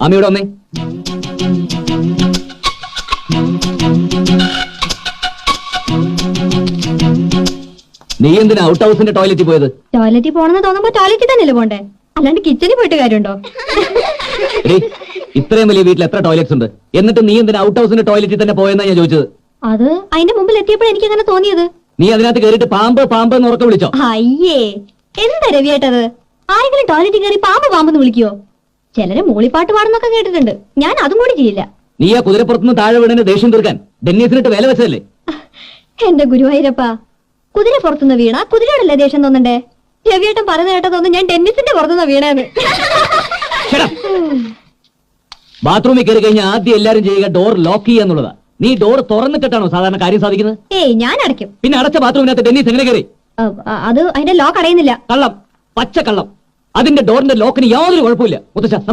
അമ്മയോട് വന്നേ. നീ എന്തിനാ ഔട്ട് ഹൗസിന്റെ ടോയ്ലറ്റിൽ പോയത്? ടോയ്ലറ്റിൽ പോണെന്ന് തോന്നുമ്പോ ടോയ്ലറ്റിൽ തന്നെയല്ലേ പോണ്ടേ, അല്ലാണ്ട് കിച്ചണിൽ പോയിട്ട് കാര്യമുണ്ടോ? ഇത്രയും വലിയ വീട്ടിൽ എത്ര ടോയ്ലറ്റ്സ് ഉണ്ട്, എന്നിട്ട് നീ എന്തിനാ ഔട്ട് ഹൗസിന്റെ ടോയ്ലറ്റിൽ തന്നെ പോയെന്നാ ഞാൻ ചോദിച്ചത്. അത് അതിന്റെ മുമ്പിൽ എത്തിയപ്പോഴും എനിക്ക് അങ്ങനെ തോന്നിയത്. നീ അതിനകത്ത് കയറിയിട്ട് പാമ്പ് പാമ്പ് എന്ന് ഉറക്കെ വിളിച്ചോ? അയ്യേ, എന്താ രവിയേട്ടത്? ആരെങ്കിലും ടോയ്ലറ്റിൽ കയറി പാമ്പ് പാമ്പെന്ന് വിളിക്കുവോ? ചിലര് മൂളിപ്പാട്ട് പാടുന്നൊക്കെ കേട്ടിട്ടുണ്ട്, ഞാൻ അതും കൂടി ചെയ്യില്ല. നീ ആ കുതിരപ്പുറത്തുനിന്ന് താഴെ വീണന് ദേഷ്യം തീർക്കാൻ ഡെന്നീസിനിട്ട് വേല വെച്ചതല്ലേ? എന്റെ ഗുരുവായൂരപ്പ, കുതിര പുറത്തുനിന്ന് വീണ കുതിരയോടല്ലേ ദേഷ്യം തോന്നണ്ടേ? രവിയേട്ടൻ പറയുന്ന കേട്ടതൊന്നും ഞാൻ ടെന്നീസിന്റെ പുറത്തുനിന്ന് വീണേന്ന്. ബാത്റൂമിൽ കയറി കഴിഞ്ഞാൽ ആദ്യം എല്ലാരും ചെയ്യുക ഡോർ ലോക്ക് ചെയ്യുക എന്നുള്ളതാ. നീ ഡോർ തുറന്നിട്ടാണോ സാധാരണ കാര്യം സാധിക്കുന്നത്? ഏയ്, ഞാൻ അടയ്ക്കും. പിന്നെ അടച്ച ബാത്റൂമിനകത്ത് ഡെന്നീസ് എങ്ങനെ കയറി? അത് അതിന്റെ ലോക്ക് അടയുന്നില്ല. കള്ളം, പച്ച കള്ളം. അതിന്റെ ഡോറിന്റെ ലോക്കിന് യാതൊരു കുഴപ്പമില്ല മുത്തശ്ശ.